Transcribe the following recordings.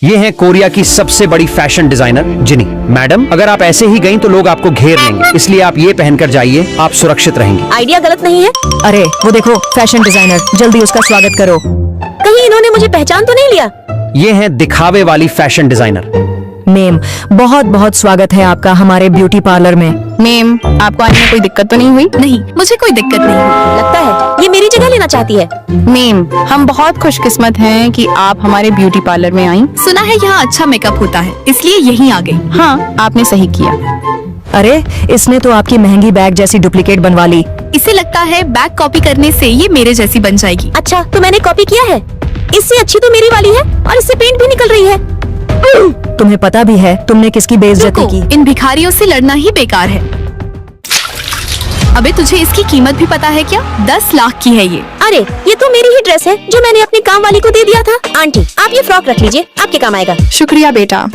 ये है कोरिया की सबसे बड़ी फैशन डिजाइनर जिनी। मैडम, अगर आप ऐसे ही गईं तो लोग आपको घेर लेंगे, इसलिए आप ये पहनकर जाइए, आप सुरक्षित रहेंगी। आइडिया गलत नहीं है। अरे वो देखो फैशन डिजाइनर, जल्दी उसका स्वागत करो। कहीं इन्होंने मुझे पहचान तो नहीं लिया? ये है दिखावे वाली फैशन डिजाइनर। मैम, बहुत बहुत स्वागत है आपका हमारे ब्यूटी पार्लर में। मैम, आपको आने में कोई दिक्कत तो नहीं हुई? नहीं, मुझे कोई दिक्कत नहीं हुई। लगता है ये मेरी जगह लेना चाहती है। मैम, हम बहुत खुशकिस्मत हैं कि आप हमारे ब्यूटी पार्लर में आई। सुना है यहाँ अच्छा मेकअप होता है, इसलिए यहीं आ गई। हाँ, आपने सही किया। अरे इसने तो आपकी महंगी बैग जैसी डुप्लीकेट बनवा ली। इसे लगता है बैग कॉपी करने से ये मेरे जैसी बन जाएगी। अच्छा, तो मैंने कॉपी किया है। इससे अच्छी तो मेरी वाली है और इससे पेंट भी निकल रही है। तुम्हें पता भी है तुमने किसकी बेइज्जती की? इन भिखारियों से लड़ना ही बेकार है। अबे तुझे इसकी कीमत भी पता है क्या? 10 लाख की है ये। अरे ये तो मेरी ही ड्रेस है जो मैंने अपने काम वाली को दे दिया था। आंटी, आप ये फ्रॉक रख लीजिए, आपके काम आएगा। शुक्रिया बेटा।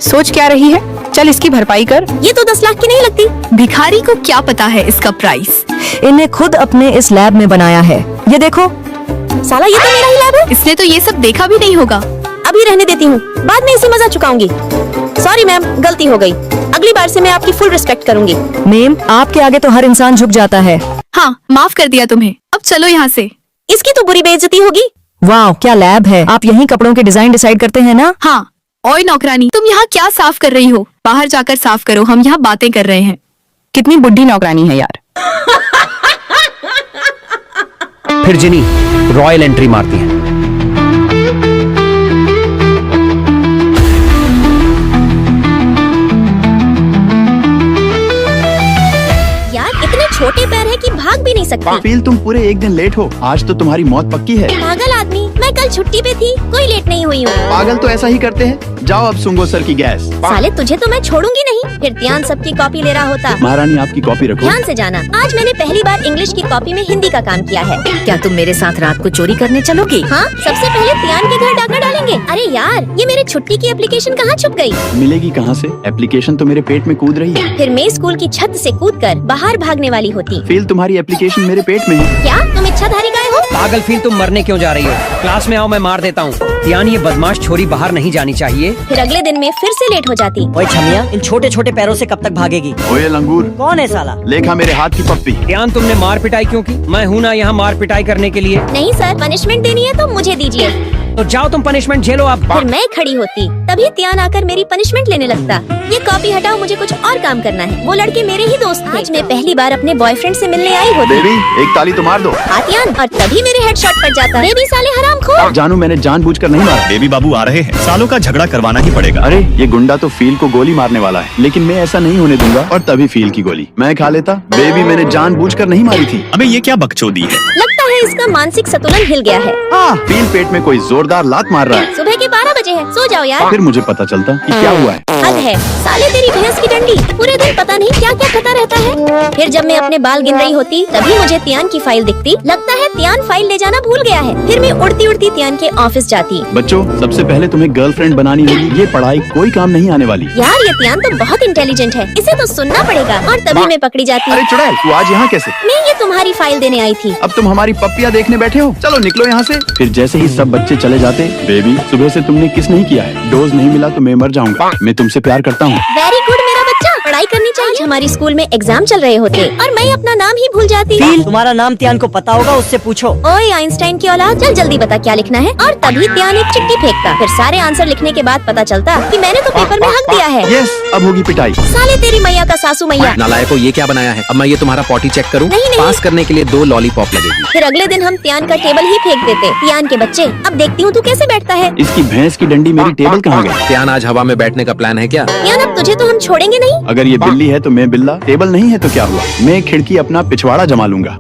सोच क्या रही है? चल इसकी भरपाई कर। ये तो 10 लाख की नहीं लगती। भिखारी को क्या पता है इसका प्राइस। इन्हें खुद अपने इस लैब में बनाया है। ये देखो। साला ये तो मेरा ही लैब है। इसने तो ये सब देखा भी नहीं होगा। अभी रहने देती हूँ, बाद में इसे मजा चुकाऊंगी। सॉरी मैम, गलती हो गई। अगली बार से मैं आपकी फुल रिस्पेक्ट करूंगी। मैम, आपके आगे तो हर इंसान झुक जाता है। हाँ, माफ कर दिया तुम्हें। अब चलो यहाँ से। इसकी तो बुरी बेइज्जती होगी। वाह, क्या लैब है। आप यहीं कपड़ों के डिजाइन डिसाइड करते हैं ना? हाँ। ओए नौकरानी, तुम यहाँ क्या साफ कर रही हो? बाहर जाकर साफ करो, हम यहाँ बातें कर रहे हैं। कितनी बुढ़ी नौकरानी है यार। फिर जिनी रॉयल एंट्री मारती है। छोटे पैर है कि भाग भी नहीं सकती। फील, तुम पूरे एक दिन लेट हो। आज तो तुम्हारी मौत पक्की है। पागल आदमी, मैं कल छुट्टी पे थी, कोई लेट नहीं हुई हूँ। पागल तो ऐसा ही करते हैं। जाओ अब सूंघो सर की गैस। साले तुझे तो मैं छोड़ूंगी नहीं। फिर ध्यान सबकी कॉपी ले रहा होता। महारानी आपकी कॉपी रखो। ध्यान से जाना, आज मैंने पहली बार इंग्लिश की कॉपी में हिंदी का काम किया है। क्या तुम मेरे साथ रात को चोरी करने चलोगी? हाँ, सबसे पहले ध्यान के घर डाका डालेंगे। अरे यार, ये मेरे छुट्टी की एप्लीकेशन कहाँ छुप गई? मिलेगी कहाँ से? एप्लीकेशन तो मेरे पेट में कूद रही है। फिर मैं स्कूल की छत से कूदकर बाहर भागने वाली होती। फील, तुम्हारी एप्लीकेशन मेरे पेट में है। क्या तुम इच्छाधारी गाय हो? पागल फील, तुम मरने क्यों जा रही हो? क्लास में आओ, मैं मार देता हूँ। ध्यान, ये बदमाश छोरी बाहर नहीं जानी चाहिए। फिर अगले दिन में फिर से लेट हो जाती। ओए छमिया, इन छोटे छोटे पैरों से कब तक भागेगी? ओए लंगूर, कौन है साला? लेखा मेरे हाथ की पप्पी। ध्यान, तुमने मार पिटाई क्यों की? मैं हूँ ना यहाँ मार पिटाई करने के लिए। नहीं सर, पनिशमेंट देनी है तो मुझे दीजिए। तो जाओ तुम पनिशमेंट झेलो आप। फिर मैं खड़ी होती, तभी ध्यान आकर मेरी पनिशमेंट लेने लगता। ये कॉपी हटाओ, मुझे कुछ और काम करना है। वो लड़के मेरे ही दोस्त थे। आज मैं पहली बार अपने बॉयफ्रेंड से मिलने आई होती। बेबी, एक ताली तो मार दो। हाथियान, और तभी मेरे हेडशॉट पड़ जाता। बेबी साले हरामखोर। जानू, मैंने जानबूझकर नहीं मारा। बेबी बाबू आ रहे हैं, सालों का झगड़ा करवाना ही पड़ेगा। अरे ये गुंडा तो फील को गोली मारने वाला है, लेकिन मैं ऐसा नहीं होने दूंगा। और तभी फील की गोली मैं खा लेता। बेबी, मैंने जानबूझकर नहीं मारी थी। अबे ये क्या बकचोदी है? लगता है इसका मानसिक संतुलन हिल गया है। फील पेट में कोई जोरदार लात मार रहा है। सुबह के 12 बजे है, सो जाओ यार। फिर मुझे पता चलता कि क्या हुआ है। हद है, साले तेरी भैंस की डंडी, पूरे दिन पता नहीं क्या क्या खाता रहता है। फिर जब मैं अपने बाल गिन रही होती, तभी मुझे त्यान की फाइल दिखती। लगता है त्यान फाइल ले जाना भूल गया है। फिर मैं उड़ती उड़ती त्यान के ऑफिस जाती। बच्चों, सबसे पहले तुम्हें गर्लफ्रेंड बनानी होगी। ये पढ़ाई कोई काम नहीं आने वाली। यार ये त्यान तो बहुत इंटेलिजेंट है, इसे तो सुनना पड़ेगा। और तभी मैं पकड़ी जाती। अरे चुड़ैल, तू आज यहाँ कैसे? मैं ये तुम्हारी फाइल देने आई थी। अब तुम हमारी पप्पियाँ देखने बैठे हो? चलो निकलो यहाँ से। फिर जैसे ही सब बच्चे चले जाते, बेबी सुबह से तुमने किस नहीं किया है? डोज नहीं मिला तो मैं मर जाऊंगा। मैं तुमसे प्यार करता हूँ। वेरी गुड मेरा बच्चा, पढ़ाई करनी चाहिए। हमारी स्कूल में एग्जाम चल रहे होते और मैं अपना नाम ही भूल जाती। फील, तुम्हारा नाम त्यान को पता होगा, उससे पूछो। ओए आइंस्टाइन की औलाद, चल जल्दी बता क्या लिखना है। और तभी त्यान एक चिट्ठी फेंकता। फिर सारे आंसर लिखने के बाद पता चलता कि मैंने तो पेपर में हक दिया है। यस, अब होगी पिटाई। साले तेरी मैया का सासू मैया। नालायको, ये क्या बनाया है? अब मैं ये तुम्हारा पॉटी चेक करूं? नहीं। पास करने के लिए 2 लॉलीपॉप लगेगी। फिर अगले दिन हम त्यान का टेबल ही फेंक देते। त्यान के बच्चे, अब देखती हूँ तू कैसे बैठता है। इसकी भैंस की डंडी मेरी टेबल कहाँ गई? त्यान, आज हवा में बैठने का प्लान है क्या? त्यान, अब तुझे तो हम छोड़ेंगे नहीं। अगर ये बिल्ली है तो मैं बिल्ला, टेबल नहीं है तो क्या हुआ? मैं खिड़की अपना पिछवाड़ा जमा लूंगा।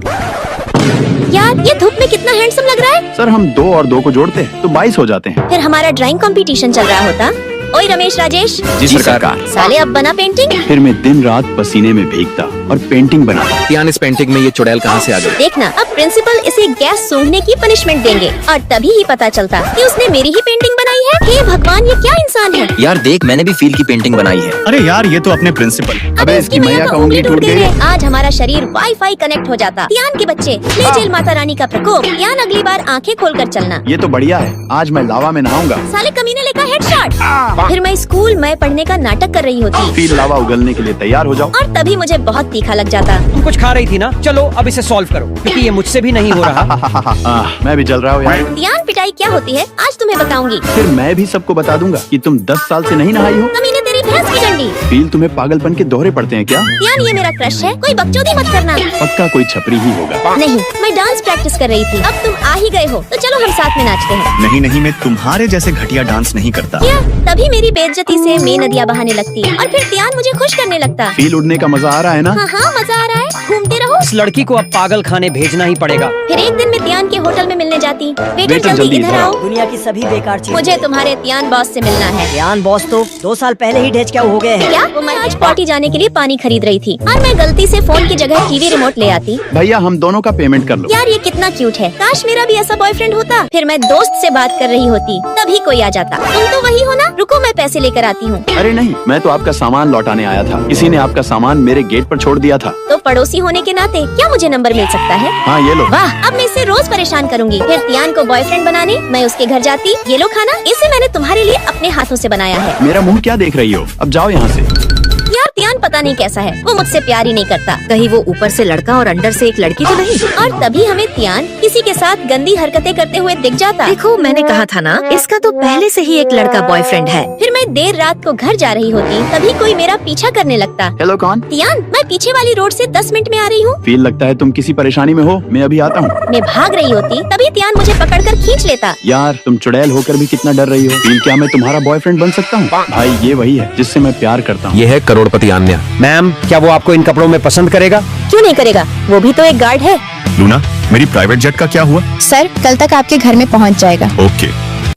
यार ये धूप में कितना हैंडसम लग रहा है। सर, हम 2 और 2 को जोड़ते हैं तो 22 हो जाते हैं। फिर हमारा ड्राइंग कंपटीशन चल रहा होता। ओए रमेश राजेश। जी सरकार। साले अब बना पेंटिंग। फिर मैं दिन रात पसीने में भीगता और पेंटिंग बना। तियान, इस पेंटिंग में ये चुड़ैल कहाँ से आ गई? देखना, अब प्रिंसिपल इसे गैस सूंघने की पनिशमेंट देंगे और तभी ही पता चलता कि उसने मेरी ही पेंटिंग बनाई है। हे भगवान, ये क्या इंसान है। यार देख, मैंने भी फील की पेंटिंग बनाई है। अरे यार, ये तो अपने प्रिंसिपल। अबे इसकी मैया का उंगली टूट गई है। आज हमारा शरीर वाईफाई कनेक्ट हो जाता। तियान के बच्चे, ले जेल माता रानी का प्रकोप। तियान, अगली बार आंखें खोलकर चलना। ये तो बढ़िया है, आज मैं लावा में नहाऊंगा। साले कमीने लेकर हेडशॉट। फिर मैं स्कूल में पढ़ने का नाटक कर रही होती फिर लावा उगलने के लिए तैयार हो जाओ। और तभी मुझे बहुत तीखा लग जाता। तुम कुछ खा रही थी ना? चलो अब इसे सॉल्व करो, क्योंकि ये मुझसे भी नहीं हो रहा। मैं भी जल रहा हूँ यार। तियान, पिटाई क्या होती है आज तुम्हें बताऊंगी। फिर मैं भी सबको बता दूंगा कि तुम 10 साल से नहीं नहाई हो। कमीने, तेरी भैंस की डंडी। फील, तुम्हें पागलपन के दोहरे पड़ते हैं क्या? तियान, ये मेरा क्रश है, कोई बकचोदी मत करना। पक्का कोई छपरी ही होगा। नहीं, मैं डांस प्रैक्टिस कर रही थी। अब तुम आ ही गए हो तो चलो हम साथ में नाचते हैं। नहीं नहीं, मैं तुम्हारे जैसे घटिया डांस नहीं करता। क्या? तभी मेरी बेइज्जती से मैं नदियाँ बहाने लगती और फिर तियान मुझे खुश करने लगता। फील, उड़ने का मजा आ रहा है ना? हाँ हाँ, मजा आ रहा है, घूमते रहो। इस लड़की को अब पागल खाने भेजना ही पड़ेगा। फिर एक दिन मैं तियान के होटल में मिलने जाती। वेटर, वेटर, जल्दी जल्दी इधर इधर आओ, दुनिया की सभी बेकार चीजें। मुझे तुम्हारे तियान बॉस से मिलना है। तियान बॉस तो 2 साल पहले ही ढेच क्या हो गए हैं। क्या? मैं आज पार्टी जाने के लिए पानी खरीद रही थी और मैं गलती से फोन की जगह टीवी रिमोट ले आती। भैया, हम दोनों का पेमेंट कर लो। यार, ये कितना क्यूट है, काश मेरा भी ऐसा बॉयफ्रेंड होता। फिर मैं दोस्त से बात कर रही होती, तभी कोई आ जाता। तुम तो वही हो ना? रुको, मैं पैसे लेकर आती हूँ। अरे नहीं, मैं तो आपका सामान लौटाने आया था। किसी ने आपका सामान मेरे गेट पर छोड़ दिया था। तो पड़ोसी होने के नाते क्या मुझे नंबर मिल सकता है? हाँ, ये लो। वाह, अब मैं इसे रोज परेशान करूंगी। फिर तियान को बॉयफ्रेंड बनाने मैं उसके घर जाती। ये लो खाना, इसे मैंने तुम्हारे लिए अपने हाथों से बनाया है। मेरा मुंह क्या देख रही हो? अब जाओ यहाँ से। यार, तियान पता नहीं कैसा है, वो मुझसे प्यार ही नहीं करता। कहीं वो ऊपर से लड़का और अंदर से एक लड़की तो नहीं? और तभी हमें तियान किसी के साथ गंदी हरकतें करते हुए दिख जाता। देखो, मैंने कहा था ना, इसका तो पहले से ही एक लड़का बॉयफ्रेंड है। फिर मैं देर रात को घर जा रही होती, तभी कोई मेरा पीछा करने लगता। हेलो, कौन? तियान, मैं पीछे वाली रोड से 10 मिनट में आ रही हूँ। फील, लगता है तुम किसी परेशानी में हो। मैं अभी आता हूँ। मैं भाग रही होती, तभी तियान मुझे पकड़कर खींच लेता। यार, तुम चुड़ैल होकर भी कितना डर रही हो। फील, क्या मैं तुम्हारा बॉयफ्रेंड बन सकता हूँ? भाई, ये वही है जिससे मैं प्यार करता हूँ। ये है करोड़पति आन्या। मैम, क्या वो आपको इन कपड़ों में पसंद करेगा? क्यों नहीं करेगा, वो भी तो एक गार्ड है। लूना, मेरी प्राइवेट जेट का क्या हुआ? सर, कल तक आपके घर में पहुंच जाएगा। ओके,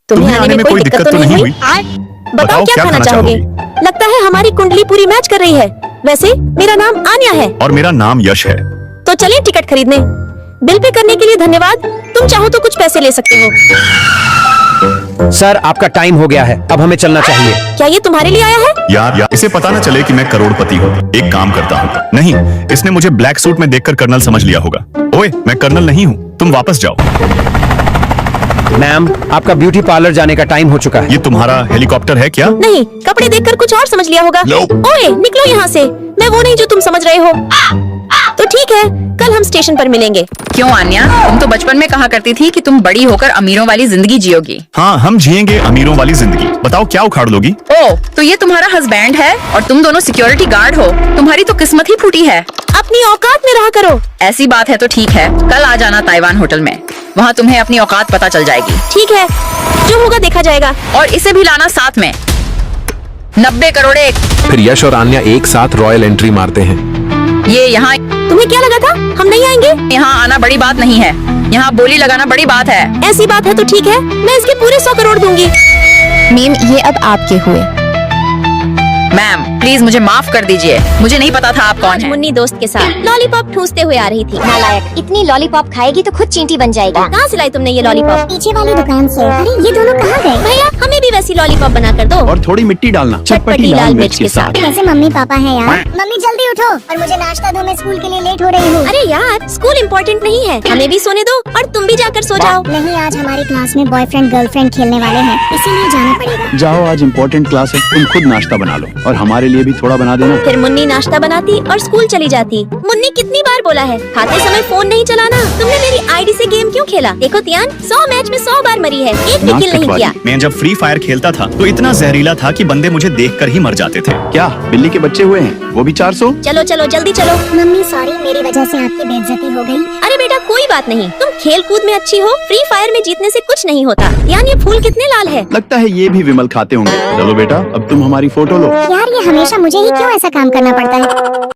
तुम्हें आने में कोई दिक्कत तो नहीं हुई? बताओ, क्या खाना चाहोगे? लगता है हमारी कुंडली पूरी मैच कर रही है। वैसे मेरा नाम आन्या है। और मेरा नाम यश है। तो चलिए टिकट खरीदने। बिल पे करने के लिए धन्यवाद। तुम चाहो तो कुछ पैसे ले सकते हो। सर, आपका टाइम हो गया है, अब हमें चलना चाहिए। क्या ये तुम्हारे लिए आया है? यार, इसे पता न चले कि मैं करोड़पति हूँ। एक काम करता हूँ। नहीं, इसने मुझे ब्लैक सूट में देखकर कर्नल समझ लिया होगा। ओए, मैं कर्नल नहीं हूँ, तुम वापस जाओ। मैम, आपका ब्यूटी पार्लर जाने का टाइम हो चुका है। ये तुम्हारा हेलीकॉप्टर है क्या? नहीं, कपड़े देखकर कुछ और समझ लिया होगा। लो। ओए, निकलो यहाँ से। मैं वो नहीं जो तुम समझ रहे हो। तो ठीक है, कल हम स्टेशन पर मिलेंगे। क्यों आन्या, तुम तो बचपन में कहा करती थी कि तुम बड़ी होकर अमीरों वाली जिंदगी जियोगी। हाँ, हम जिएंगे अमीरों वाली जिंदगी। बताओ, क्या उखाड़ लोगी? ओ, तो ये तुम्हारा हस्बैंड है और तुम दोनों सिक्योरिटी गार्ड हो। तुम्हारी तो किस्मत ही फूटी है। अपनी औकात में रहा करो। ऐसी बात है तो ठीक है, कल आ जाना ताइवान होटल में। वहाँ तुम्हें अपनी औकात पता चल जाएगी। ठीक है, जो होगा देखा जाएगा। और इसे भी लाना साथ में। 90 करोड़ एक। फिर यश और आन्या एक साथ रॉयल एंट्री मारते हैं। ये यहाँ तुम्हें क्या लगा था हम नहीं आएंगे? यहाँ आना बड़ी बात नहीं है, यहाँ बोली लगाना बड़ी बात है। ऐसी बात है तो ठीक है, मैं इसके पूरे 100 करोड़ दूंगी। मीम, ये अब आपके हुए। मैम, प्लीज मुझे माफ कर दीजिए, मुझे नहीं पता था आप कौन आज हैं। मुन्नी दोस्त के साथ लॉलीपॉप ठूसते हुए आ रही थी। नालायक, इतनी लॉलीपॉप खाएगी तो खुद चींटी बन जाएगी। कहाँ से लाई तुमने ये लॉलीपॉप? पीछे वाली दुकान से। अरे ये दोनों कहाँ गए? भैया, हमें भी वैसी लॉलीपॉप बना कर दो। और थोड़ी मिट्टी डालना, चटपटी लाल मिर्च के साथ। कैसे मम्मी पापा है यार? मम्मी जल्दी उठो और मुझे नाश्ता दो, मैं स्कूल के लिए लेट हो रही हूँ। अरे यार, स्कूल इम्पोर्टेंट नहीं है, हमें भी सोने दो और तुम भी जाकर सो जाओ। नहीं, आज हमारी क्लास में बॉयफ्रेंड गर्लफ्रेंड खेलने वाले हैं, इसीलिए जाना पड़ेगा। जाओ, आज इम्पोर्टेंट क्लास है, तुम खुद नाश्ता बना लो और हमारे लिए भी थोड़ा बना देना। फिर मुन्नी नाश्ता बनाती और स्कूल चली जाती। मुन्नी कितनी बार बोला है खाते समय फोन नहीं चलाना। तुमने मेरी आईडी से गेम क्यों खेला? देखो तियान, 100 मैच में 100 बार मरी है, एक भी किल नहीं किया। मैं जब फ्री फायर खेलता था तो इतना जहरीला था कि बंदे मुझे देखकर ही मर जाते थे। क्या बिल्ली के बच्चे हुए हैं? वो भी 400? चलो चलो जल्दी चलो। मम्मी सॉरी, मेरी वजह से आपकी बेइज्जती हो गई। अरे बेटा, कोई बात नहीं, तुम खेल कूद में अच्छी हो, फ्री फायर में जीतने से कुछ नहीं होता। यान, ये फूल कितने लाल है। लगता है ये भी विमल खाते होंगे। चलो बेटा, अब तुम हमारी फोटो लो। यार, ये हमेशा मुझे ही क्यों ऐसा काम करना पड़ता है?